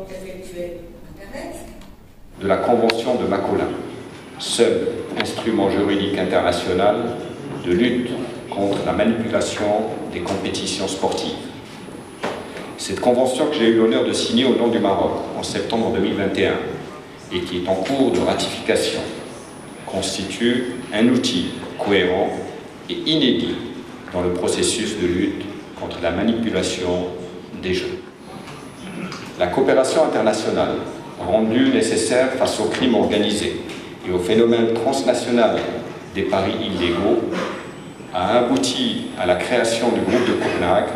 donc effectué Internet. De la Convention de Macolin, seul instrument juridique international de lutte contre la manipulation des compétitions sportives. Cette convention que j'ai eu l'honneur de signer au nom du Maroc en septembre 2021 et qui est en cours de ratification constitue un outil cohérent et inédit dans le processus de lutte contre la manipulation des jeux. La coopération internationale, rendue nécessaire face aux crimes organisés et au phénomène transnational des paris illégaux, a abouti à la création du groupe de Copenhague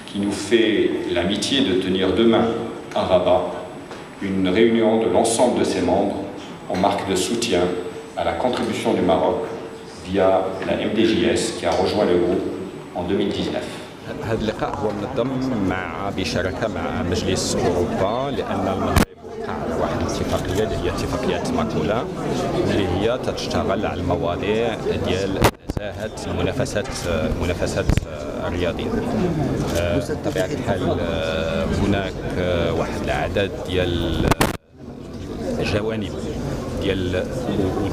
qui nous fait l'amitié de tenir demain à Rabat une réunion de l'ensemble de ses membres en marque de soutien à la contribution du Maroc via la MDJS qui a rejoint le groupe en 2019. هذا اللقاء هو منظم بشراكه مع مجلس اوروبا لان المغرب وقع على واحد الاتفاقيه اللي هي اتفاقيه ماكولا اللي هي تشتغل على المواضيع ديال نزاهه المنافسات الرياضيه. بطبيعه الحال هناك واحد العدد ديال الجوانب ديال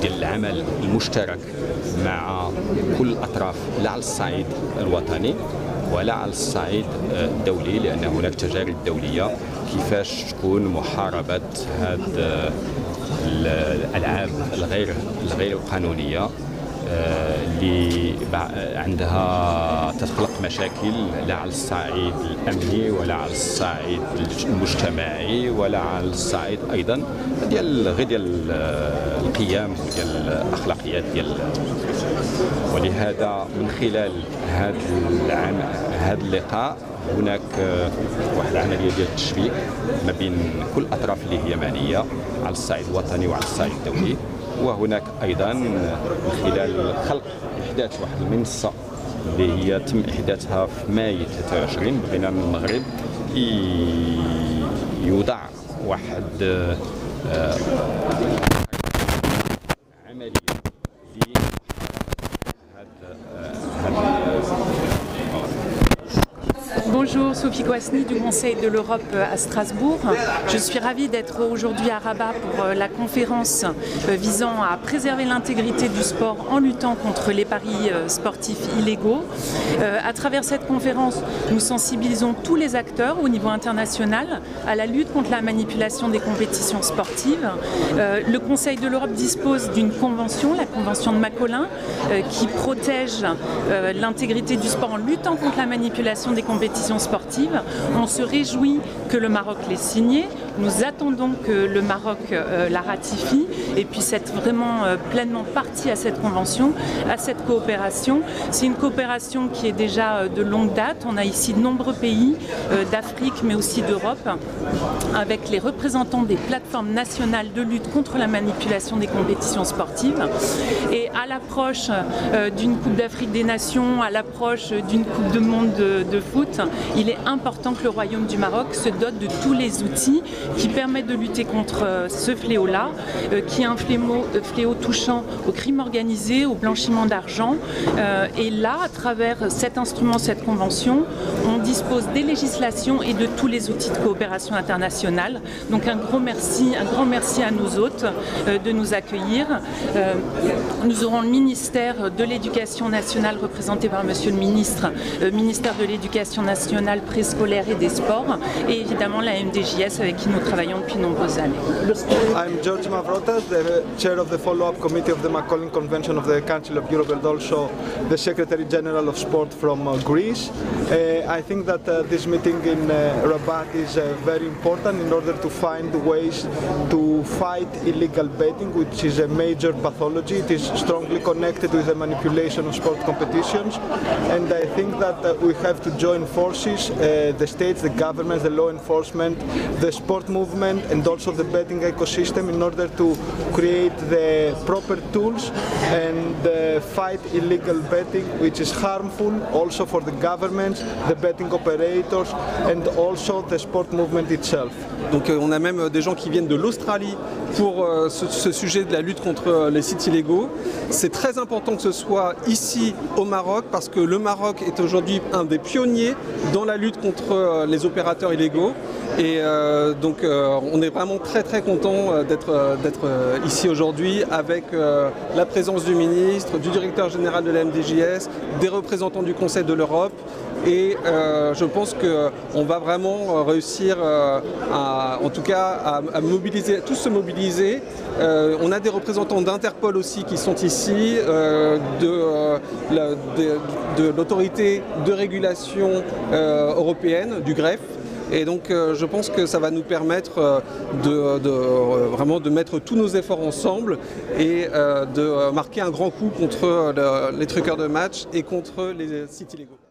العمل المشترك مع كل الاطراف لا على الصعيد الوطني ولا على الصعيد الدولي، لأن هناك تجارب دولية كيفاش تكون محاربة هذه الألعاب الغير قانونية اللي عندها تخلق مشاكل لا على الصعيد الأمني ولا على الصعيد المجتمعي ولا على الصعيد أيضا ديال القيم وديال الأخلاقيات ديال. ولهذا من خلال هذا اللقاء هناك واحد العمليه ديال التشبيك ما بين كل الاطراف اللي هي معنيه على الصعيد الوطني وعلى الصعيد الدولي، وهناك ايضا من خلال خلق احداث واحد المنصه اللي هي تم احداثها في ماي 23. بغينا من المغرب يوضع واحد عمليه Bonjour, Sophie Kouasni du Conseil de l'Europe à Strasbourg. Je suis ravie d'être aujourd'hui à Rabat pour la conférence visant à préserver l'intégrité du sport en luttant contre les paris sportifs illégaux. À travers cette conférence, nous sensibilisons tous les acteurs au niveau international à la lutte contre la manipulation des compétitions sportives. Le Conseil de l'Europe dispose d'une convention, la convention de Macolin, qui protège l'intégrité du sport en luttant contre la manipulation des compétitions sportives. On se réjouit que le Maroc l'ait signée. Nous attendons que le Maroc la ratifie et puisse être vraiment pleinement partie à cette convention, à cette coopération. C'est une coopération qui est déjà de longue date. On a ici de nombreux pays d'Afrique mais aussi d'Europe avec les représentants des plateformes nationales de lutte contre la manipulation des compétitions sportives. Et à l'approche d'une Coupe d'Afrique des Nations, à l'approche d'une Coupe du Monde de foot, il est important que le Royaume du Maroc se dote de tous les outils qui permettent de lutter contre ce fléau-là, qui est un fléau touchant au crime organisé, au blanchiment d'argent. Et là, à travers cet instrument, cette convention, on dispose des législations et de tous les outils de coopération internationale. Donc un grand merci à nos hôtes de nous accueillir. Nous aurons le ministère de l'Éducation nationale représenté par Monsieur le ministre, ministère de l'Éducation nationale, préscolaire et des sports, et évidemment la MDJS avec qui nous travaillons depuis de nombreuses années. I'm George Mavrotas, the chair of the follow-up committee of the Macolin Convention of the Council of Europe and also the Secretary General of Sport from Greece. I think that this meeting in Rabat is very important in order to find ways to fight illegal betting, which is a major pathology. It is strongly connected with the manipulation of sport competitions, and I think that we have to join forces, the states, the governments, the law enforcement, the sport movement and also the betting ecosystem in order to create the proper tools and fight illegal betting, which is harmful also for the governments, the betting operators and also the sport movement itself. Donc on a même des gens qui viennent de l'Australie pour ce sujet de la lutte contre les sites illégaux. C'est très important que ce soit ici au Maroc parce que le Maroc est aujourd'hui un des pionniers dans la lutte contre les opérateurs illégaux. Et donc on est vraiment très content d'être ici aujourd'hui avec la présence du ministre, du directeur général de la MDJS, des représentants du Conseil de l'Europe. Et je pense qu'on va vraiment réussir en tout cas à mobiliser, tous se mobiliser. On a des représentants d'Interpol aussi qui sont ici, de l'autorité de régulation européenne, du GREF. Et donc je pense que ça va nous permettre vraiment de mettre tous nos efforts ensemble et de marquer un grand coup contre les truqueurs de match et contre les sites illégaux.